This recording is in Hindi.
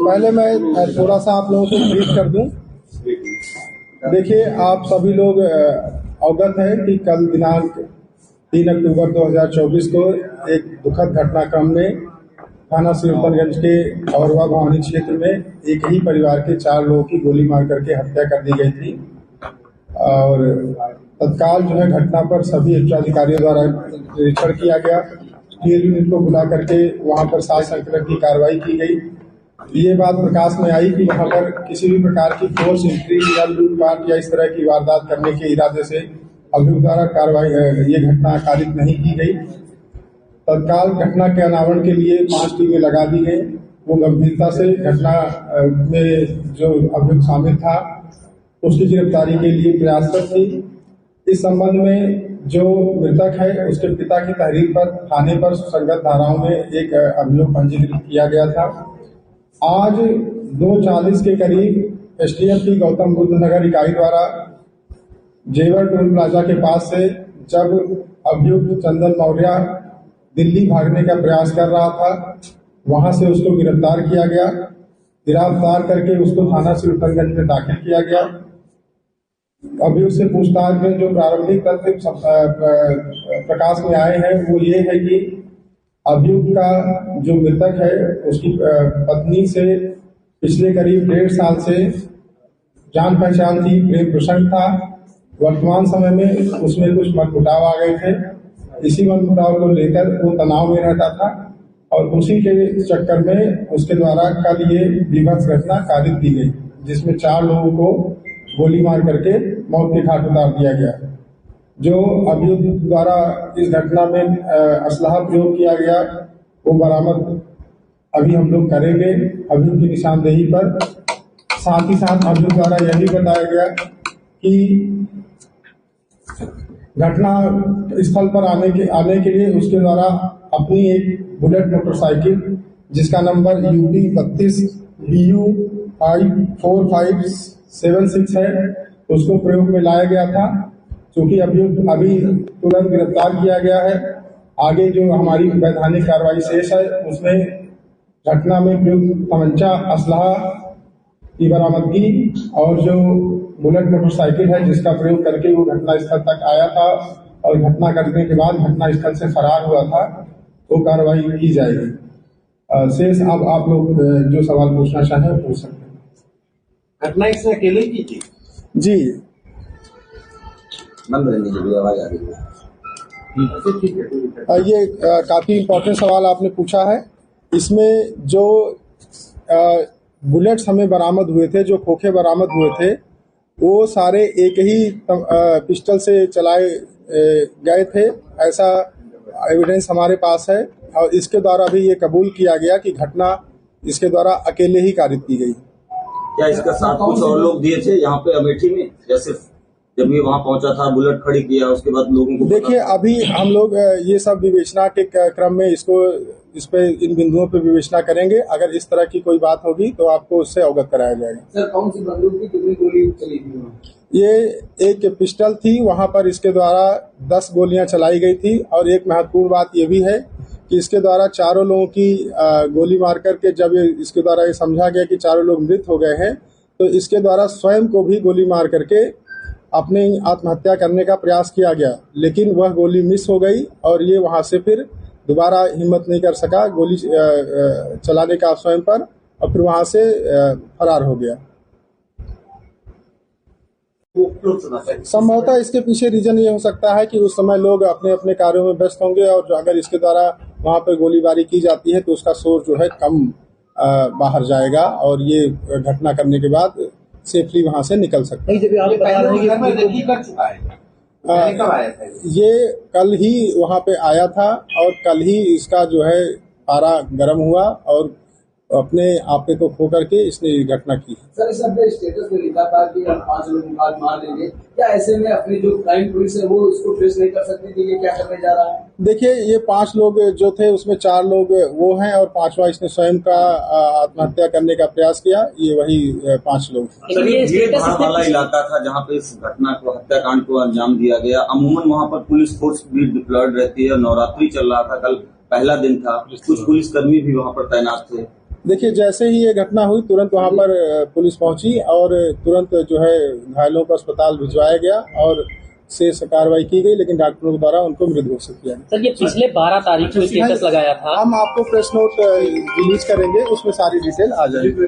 पहले मैं थोड़ा सा आप लोगों को ब्रीफ कर दूं। देखिए, आप सभी लोग अवगत हैं कि कल दिनांक 3 अक्टूबर 2024 को एक दुखद घटनाक्रम में थाना सुल्तानगंज के औरवा भवानी क्षेत्र में एक ही परिवार के 4 लोगों की गोली मार करके हत्या कर दी गई थी। और तत्काल जो है घटना पर सभी उच्चाधिकारियों द्वारा निरीक्षण किया गया। टीएल यूनिट को बुला करके वहां पर 7 संकलन की कार्रवाई की गई। ये बात प्रकाश में आई कि वहां पर किसी भी प्रकार की फोर्स एंट्री या लूटपाट या इस तरह की वारदात करने के इरादे से अभियुक्त द्वारा कार्रवाई ये घटना कारित नहीं की गई। तत्काल घटना के अनावरण के लिए 5 टीमें लगा दी गई। वो गंभीरता से घटना में जो अभियुक्त शामिल था उसकी गिरफ्तारी के लिए प्रयासरत थी। इस संबंध में जो मृतक है उसके पिता की तहरीर पर थाने पर सुसंगत धाराओं में एक अभियोग पंजीकृत किया गया था। आज 2:40 के करीब एसटीएफ की गौतम बुद्ध नगर इकाई द्वारा जेवर टोल प्लाजा के पास से जब अभियुक्त चंदन मौर्य दिल्ली भागने का प्रयास कर रहा था, वहां से उसको गिरफ्तार किया गया। गिरफ्तार करके उसको थाना सुल्तानगंज में दाखिल किया गया। अभियुक्त से पूछताछ में जो प्रारंभिक तथ्य प्रकाश में आए हैं वो ये है कि अभियुक्त का जो मृतक है उसकी पत्नी से पिछले करीब 1.5 साल से जान पहचान थी, प्रेम प्रसंग था। वर्तमान समय में उसमें कुछ मनमुटाव आ गए थे। इसी मनमुटाव को लेकर वो तनाव में रहता था और उसी के चक्कर में उसके द्वारा कल ये विभत्स घटना कारित की गई, जिसमें 4 लोगों को गोली मार करके मौत के घाट उतार दिया गया। जो अभियुक्त द्वारा इस घटना में असलहा प्रयोग किया गया वो बरामद अभी हम लोग करेंगे अभियुक्त की निशानदेही पर। साथ ही साथ अभियुक्त द्वारा यह भी बताया गया कि घटना स्थल पर आने के लिए उसके द्वारा अपनी एक बुलेट मोटरसाइकिल जिसका नंबर UP 32 BU 4546 है उसको प्रयोग में लाया गया था। क्योंकि अभियुक्त अभी तुरंत गिरफ्तार किया गया है। आगे जो हमारी वैधानिक कार्रवाई शेष है उसमें घटना में प्रयुक्त तमंचा असलहा की बरामदगी और जो बुलेट मोटरसाइकिल है जिसका प्रयोग करके वो घटना स्थल तक आया था और घटना करने के बाद घटना स्थल से फरार हुआ था, वो कार्रवाई की जाएगी। शेष अब आप लोग जो सवाल पूछना चाहें वो पूछ सकते हैं। घटना इसने अकेले की थी? जी, आवाज आ रही है। ये काफी इम्पोर्टेंट सवाल आपने पूछा है। इसमें जो बुलेट्स हमें बरामद हुए थे, जो खोखे बरामद हुए थे, वो सारे एक ही पिस्टल से चलाए गए थे, ऐसा एविडेंस हमारे पास है। और इसके द्वारा भी ये कबूल किया गया कि घटना इसके द्वारा अकेले ही कारित की गई। क्या इसका साथ कुछ और लोग दिए थे यहाँ पे अमेठी में? जैसे जब ये वहाँ पहुंचा था, बुलेट खड़ी किया, उसके बाद लोगों को देखिए, अभी हम लोग ये सब विवेचना के क्रम में इस पे इन बिंदुओं पे विवेचना करेंगे। अगर इस तरह की कोई बात होगी तो आपको उससे अवगत कराया जाएगा। सर, कौन सी बंदूक की कितनी गोली चली थी? ये एक पिस्टल थी, वहां पर इसके द्वारा 10 गोलियां चलाई गई थी। और एक महत्वपूर्ण बात ये भी है कि इसके द्वारा 4 लोगों की गोली मार करके जब इसके द्वारा ये समझा गया कि 4 लोग मृत हो गए हैं, तो इसके द्वारा स्वयं को भी गोली मार करके अपने आत्महत्या करने का प्रयास किया गया, लेकिन वह गोली मिस हो गई और ये वहां से फिर दोबारा हिम्मत नहीं कर सका गोली चलाने का स्वयं पर, और फिर वहां से फरार हो गया। संभवतः इसके पीछे रीजन ये हो सकता है कि उस समय लोग अपने अपने कार्यों में व्यस्त होंगे और अगर इसके द्वारा वहां पर गोलीबारी की जाती है तो उसका सोर्स जो है कम बाहर जाएगा और ये घटना करने के बाद सेफली वहां से निकल सकते हैं। ये कल ही वहां पे आया था और कल ही इसका जो है पारा गर्म हुआ और अपने आपे को खो करके इसने ये घटना की। सर, इस अपने स्टेटस में लिखा था कि हम 5 लोग मार देंगे। क्या ऐसे में अपनी जो क्राइम पुलिस है वो इसको ट्रेस नहीं कर सकती कि ये क्या करने जा रहा है? देखिए, ये 5 लोग जो थे उसमें 4 लोग वो हैं और 5वां इसने स्वयं का आत्महत्या करने का प्रयास किया। ये वही 5 लोग। सर, ये भीड़-भाड़ वाला इलाका था जहाँ पे इस घटना को, हत्याकांड को अंजाम दिया गया। अमूमन वहाँ पर पुलिस फोर्स भी डिप्लॉयड रहती है। नवरात्रि चल रहा था कल, पहला दिन था, कुछ पुलिसकर्मी भी वहां पर तैनात थे। देखिए, जैसे ही ये घटना हुई तुरंत वहां पर पुलिस पहुंची और तुरंत जो है घायलों को अस्पताल भिजवाया गया और शेष कार्रवाई की गई, लेकिन डॉक्टरों द्वारा उनको मृत घोषित किया गया। सर, ये पिछले 12 तारीख को स्टेटस लगाया था। हम आपको प्रेस नोट रिलीज करेंगे, उसमें सारी डिटेल आ जाएगी।